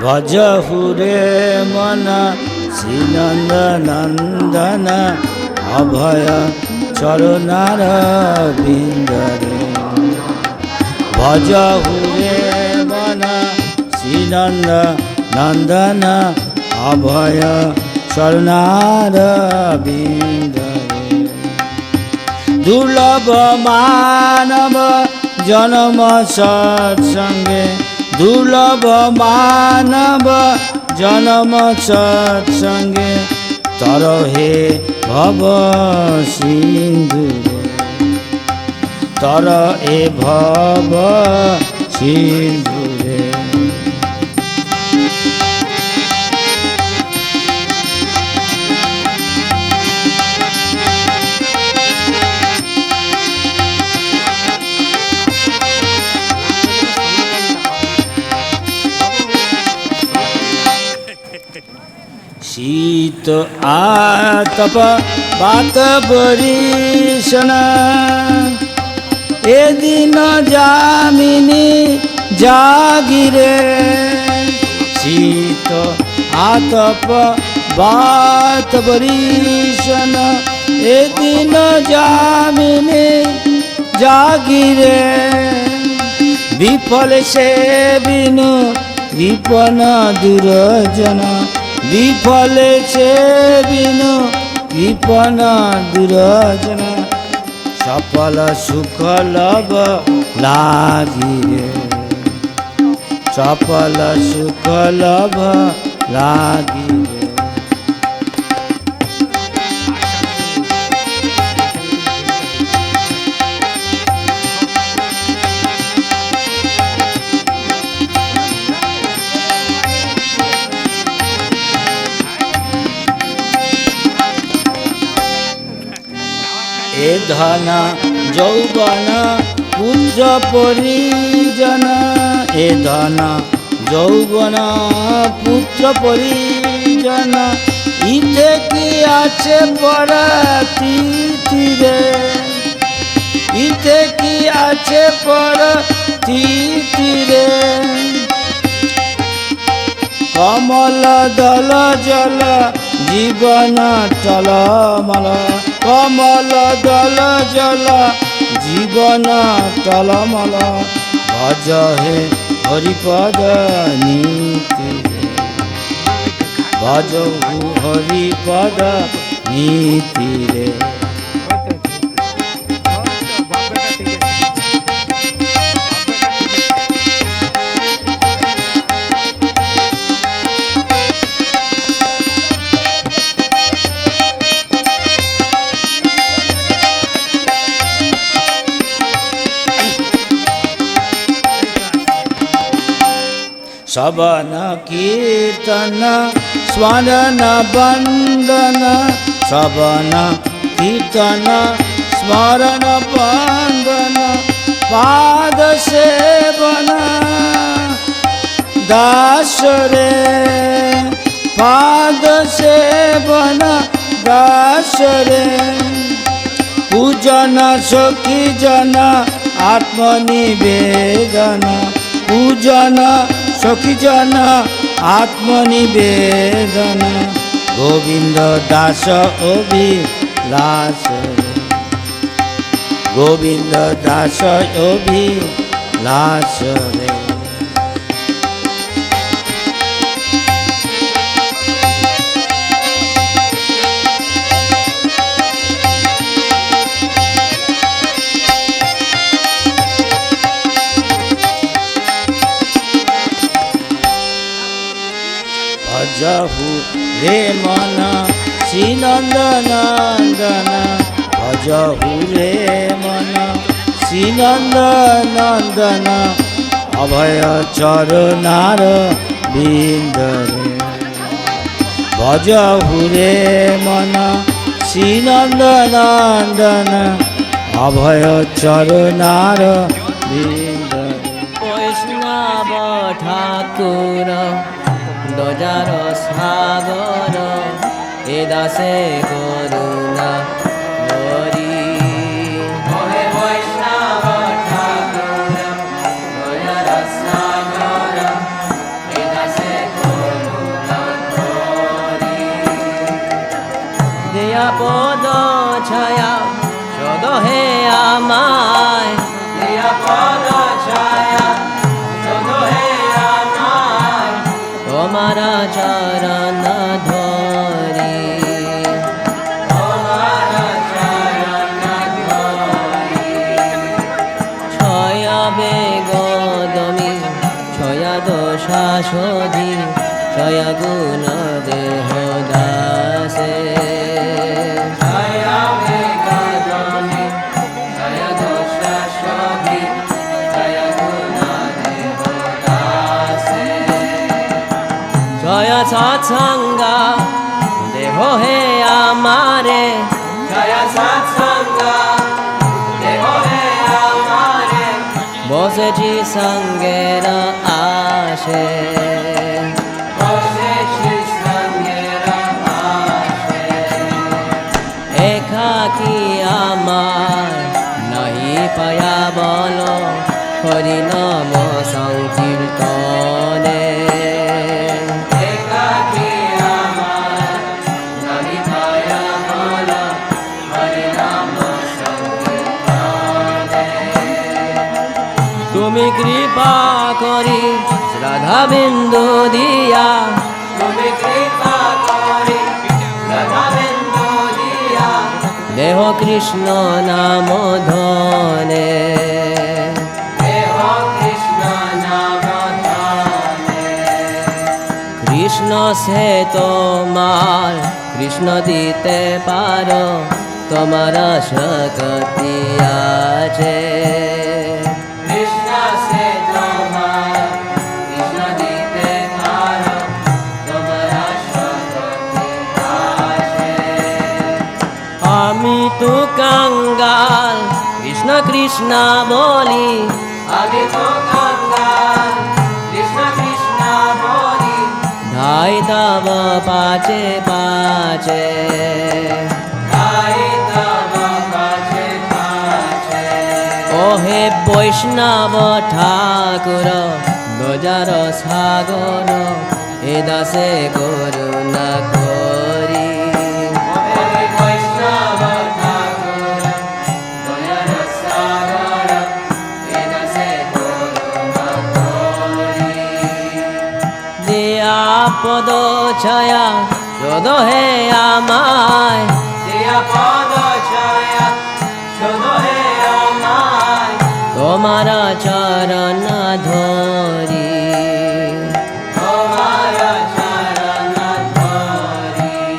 ভজহুরে মন শ্রীনন্দ নন্দন অভয় চরণার বিন্দরে। ভজহুরে মন শ্রীনন্দ নন্দন অভয় চরণার বিন্দরে। দুর্লভ মানব জন্ম সৎসঙ্গে, দুর্লভ মানব জন্ম সৎসঙ্গে, তর হে ভব সিন্ধুরে, তর এ ভব সিন্ধুরে। শীত আতপ বাত বরিশন, এদিন যামিনী জাগিরে। শীত আতপ বাত বরিশন, এদিন যামিনী জাগিরে। বিফল সে বিনু বিপন দুরজন, বিফলে সে বিনু বিপন দুরজন। সফল সুখ লভ লাগিরে, সফল সুখ লভ লাগিরে। এ ধন যৌবন পুত্র পরিজন, এ ধন যৌবন পুত্র পরিজন। ইতে কি আছে পরতীতিরে, ইতে কি আছে পরতীতিরে। কমল দল জল জীবন টলমল, কমল দল জল জীবন টলমল। ভজ হে হরিপদ নীতি, ভজ হরিপদ নীতিরে। শ্রবণ কীর্তন স্মরণ বন্দন, শ্রবণ কীর্তন স্মরণ বন্দন। পাদ সেবন দাসরে, পাদ সেবন দাসরে। পূজন সখী জন আত্মনিবেদন, পূজন সখী জন আত্মনিবেদন। গোবিন্দ দাস অভিলাষ, গোবিন্দ দাস অভিলাষ রে। ভজহু রে মন শ্রীনন্দ নন্দন, ভজহু রে মন শ্রীনন্দ নন্দন। অভয় চরণার বিন্দরে, ভজহু রে মন শ্রীনন্দ নন্দন। অভয় চরণার বিন্দরে। বৈষ্ণব ঠাকুর দজার সাগর, এ দাসে করুণা হরি। পদ ছায়া শুধু হে আমার তোমার চরণ ধরি তোমার চরণ ধরি ছয়া বেগদমি ছয়া দোষা শোধি ছয়া গুণ দেহ দাসে ছয়া বেগদমি ছয়া দোষা শোধি ছয়া গুণ দেহ দাসে ছয়া সৎসঙ্গা দেহ হে আমারে ছয়া সৎসঙ্গা দেহ হে আমারে বসেছি সঙ্গের আসে বসেছি সঙ্গের আসে একাকি আমার নাহি পায়া বল হরি নাম সংকীর্তনে একাকি আমার নাহি পায়া বল হরি নাম সংকীর্তনে তুমি কৃপা করি শ্রদ্ধা বিন্দু দিয়া তুমি কৃপা করি শ্রদ্ধা বিন্দু দিয়া দেহ কৃষ্ণ নাম ধনে দেহ কৃষ্ণ নাম ধনে কৃষ্ণ সে তোমার কৃষ্ণ দিতে পারো তোমার শক্তি আছে আমি তো কাঙ্গাল কৃষ্ণ কৃষ্ণ বলি আমি তো কাঙ্গাল কৃষ্ণ কৃষ্ণ বলি ধাই তব পাচে পাচে ধাই তব পাচে পাচে ওহে বৈষ্ণব ঠাকুর দোজার সাগর এ দাসে করুণা করি পদ ছায়া শুধু হে আমায় দিয়া পদ ছায়া শুধু হে আমায় তোমার চরণ ধরি তোমার চরণ ধরি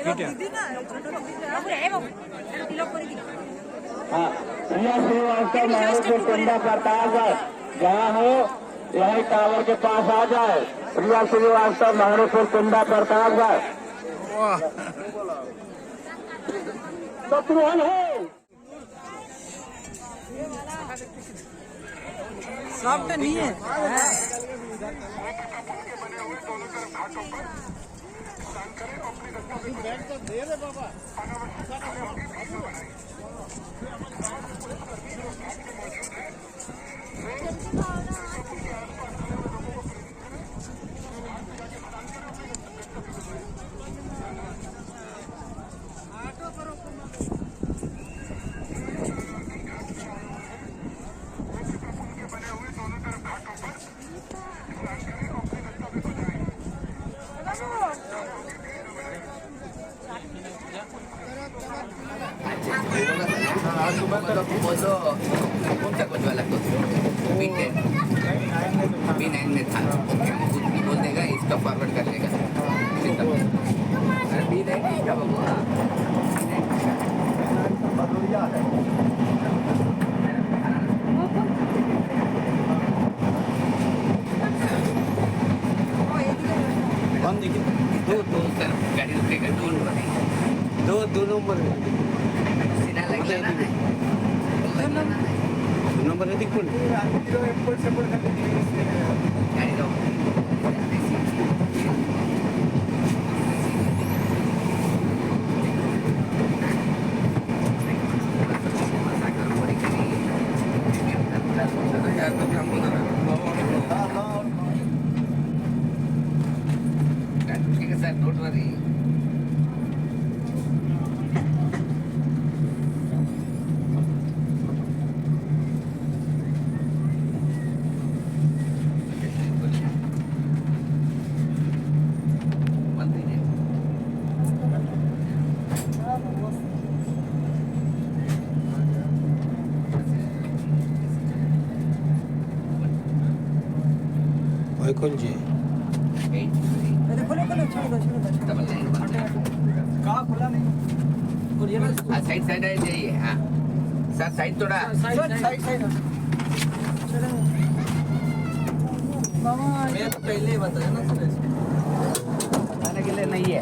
हाँ, प्रिया श्रीवास्तव महाराजपुर कुंडा प्रतापगढ़ जहाँ हो यही टावर के पास आ जाए। प्रिया श्रीवास्तव महाराजपुर कुंडा प्रतापगढ़ शत्रुघ्न है। সবটা নিয়ে वो तो कौन सा कोच वाला कोच B9 में था। ओके हम कुछ भी बोल देगा इसका फॉरवर्ड कर लेगा। B9 इसका बाबू कौन देखिए दो सर गाड़ी रुकेगा दो नंबर सीधा लग लेना है नंबर है देखो गाड़ी रोक सर डोंट वरी खोल जी साइड साइड है जाइए हाँ सर साइड थोड़ा पहले ही बताया ना सर बताने के लिए नहीं है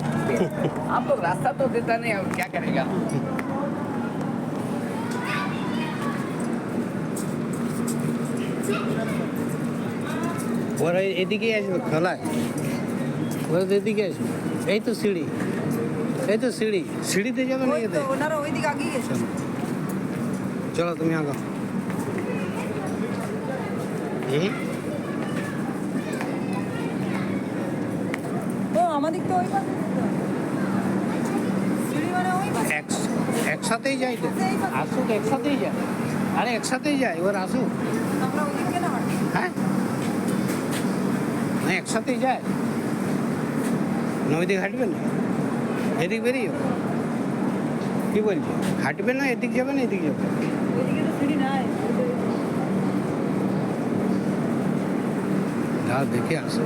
आप लोग रास्ता तो देता नहीं अब क्या करेगा ওরা এদিকে আসবে খেলায় ওরা তো এদিকে আসবে এই তো সিঁড়ি সিঁড়িতে যাবে না এতে ওনারা ওইদিকে আগিয়ে গেছে চলো তুমি আগাও ও আমাদের তো ওই পাশে সিঁড়ি মানে ওই পাশে একসাথেই যাই তো আসুক একসাথেই যায় আরে একসাথেই যায় ওর আসুক আমরা ওইদিকে না হাঁটি হ্যাঁ না একসাথেই যায় না ওইদিকে হাঁটবে না এদিক বেরিয়ে কি বলছি হাঁটবে না এদিক যাবে না এদিক যাবে ওইদিকে তো সিঁড়ি নাই যা দেখে আসো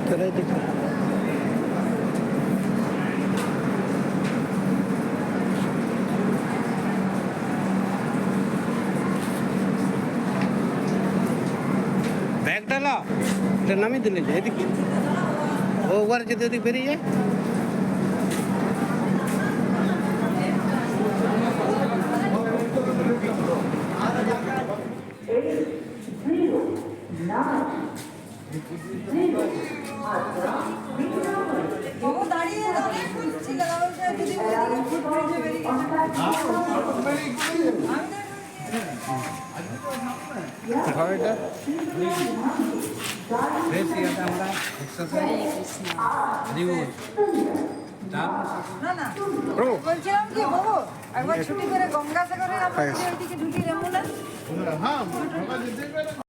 चले देखो बैग डाला तो नामी दिले जाए देखिए वो ऊपर जो देख बेरी जाए বাবু দাঁড়িয়ে দাঁড়িয়ে খুঁজছি দাদা যদি ফুটব্রিজে বেরিয়ে গেছে ঘরটা ফ্রেশ ইয়াতে আমরা এক্সারসাইজ রিউজ না না বলছিলাম কি বাবু একবার ছুটি করে গঙ্গাসাগরে আমরা ওইদিকে ঢুকি রেমুনা